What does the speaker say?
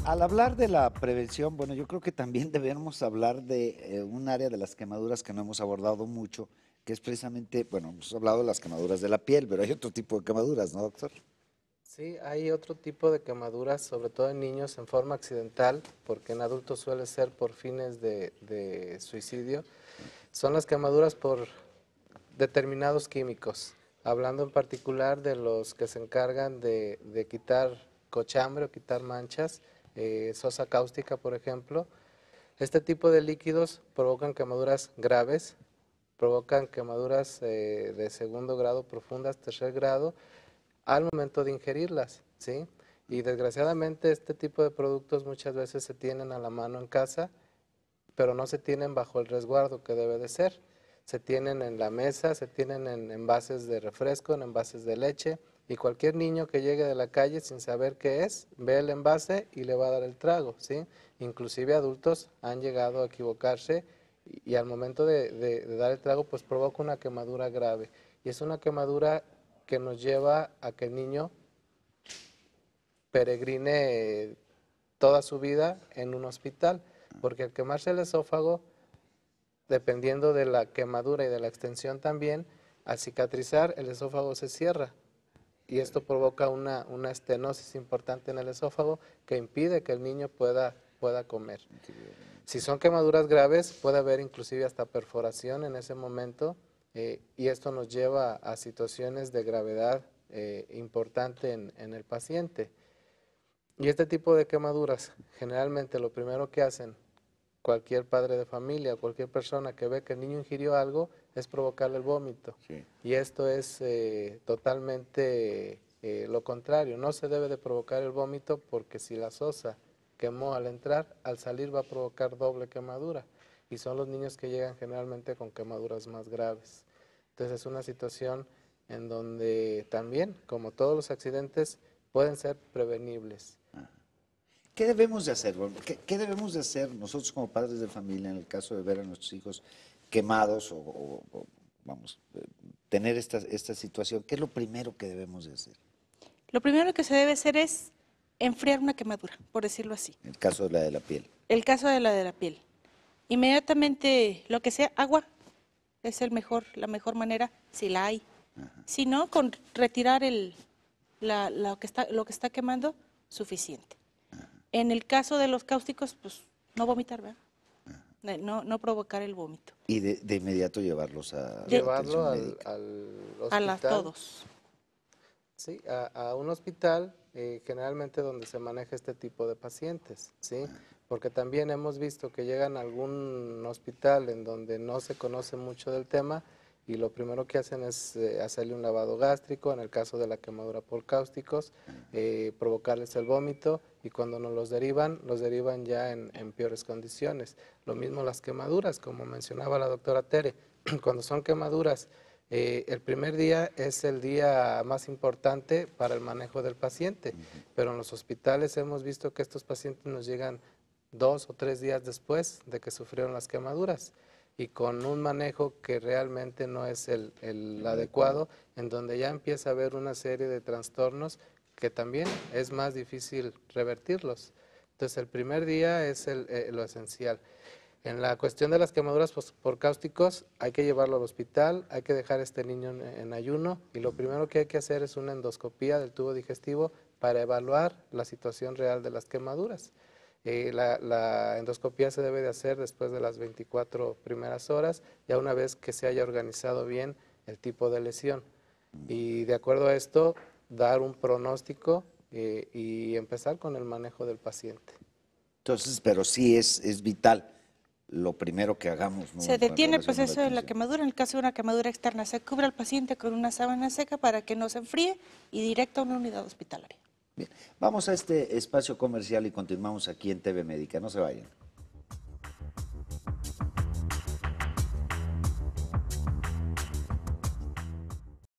Al hablar de la prevención, bueno, yo creo que también debemos hablar de un área de las quemaduras que no hemos abordado mucho, que es precisamente, bueno, hemos hablado de las quemaduras de la piel, pero hay otro tipo de quemaduras, ¿no, doctor? Sí, hay otro tipo de quemaduras, sobre todo en niños en forma accidental, porque en adultos suele ser por fines de suicidio. Son las quemaduras por determinados químicos, hablando en particular de los que se encargan de quitar cochambre o quitar manchas, sosa cáustica, por ejemplo. Este tipo de líquidos provocan quemaduras graves, provocan quemaduras de segundo grado profundas, tercer grado, al momento de ingerirlas, ¿sí? Y desgraciadamente este tipo de productos muchas veces se tienen a la mano en casa, pero no se tienen bajo el resguardo que debe de ser. Se tienen en la mesa, se tienen en envases de refresco, en envases de leche, y cualquier niño que llegue de la calle sin saber qué es, ve el envase y le va a dar el trago, ¿sí? Inclusive adultos han llegado a equivocarse y al momento de dar el trago pues provoca una quemadura grave. Y es una quemadura que nos lleva a que el niño peregrine toda su vida en un hospital, porque al quemarse el esófago, dependiendo de la quemadura y de la extensión también, al cicatrizar el esófago se cierra y esto provoca una estenosis importante en el esófago que impide que el niño pueda comer. Si son quemaduras graves, puede haber inclusive hasta perforación en ese momento y esto nos lleva a situaciones de gravedad importante en el paciente. Y este tipo de quemaduras, generalmente lo primero que hacen cualquier padre de familia, cualquier persona que ve que el niño ingirió algo, es provocarle el vómito. Sí. Y esto es totalmente lo contrario. No se debe de provocar el vómito porque si la sosa quemó al entrar, al salir va a provocar doble quemadura. Y son los niños que llegan generalmente con quemaduras más graves. Entonces es una situación en donde también, como todos los accidentes, pueden ser prevenibles. ¿Qué debemos de hacer? Bueno, ¿qué debemos de hacer nosotros como padres de familia en el caso de ver a nuestros hijos quemados o, vamos, tener esta situación? ¿Qué es lo primero que debemos de hacer? Lo primero que se debe hacer es enfriar una quemadura, por decirlo así. En el caso de la de la piel. El caso de la piel. Inmediatamente, lo que sea, agua es la mejor manera, si la hay. Si no, con retirar lo que está quemando, suficiente. En el caso de los cáusticos, pues no vomitar, ¿verdad? No provocar el vómito. Y de inmediato llevarlos a Llevarlo atención médica. al A hospital. todos. Sí, a un hospital generalmente donde se maneja este tipo de pacientes, ¿sí? Porque también hemos visto que llegan a algún hospital en donde no se conoce mucho del tema y lo primero que hacen es hacerle un lavado gástrico, en el caso de la quemadura por cáusticos, provocarles el vómito y cuando nos los derivan ya en peores condiciones. Lo mismo las quemaduras, como mencionaba la doctora Tere, cuando son quemaduras el primer día es el día más importante para el manejo del paciente, pero en los hospitales hemos visto que estos pacientes nos llegan 2 o 3 días después de que sufrieron las quemaduras y con un manejo que realmente no es el adecuado, en donde ya empieza a haber una serie de trastornos que también es más difícil revertirlos. Entonces el primer día es lo esencial. En la cuestión de las quemaduras por cáusticos, hay que llevarlo al hospital, hay que dejar a este niño en ayuno y lo primero que hay que hacer es una endoscopía del tubo digestivo para evaluar la situación real de las quemaduras. La endoscopía se debe de hacer después de las 24 primeras horas, ya una vez que se haya organizado bien el tipo de lesión. Y de acuerdo a esto, dar un pronóstico y empezar con el manejo del paciente. Entonces, pero sí es vital lo primero que hagamos, ¿no? Se En detiene el relación a la proceso de la atención. quemadura. En el caso de una quemadura externa, se cubre al paciente con una sábana seca para que no se enfríe y directo a una unidad hospitalaria. Bien, vamos a este espacio comercial y continuamos aquí en TV Médica. No se vayan.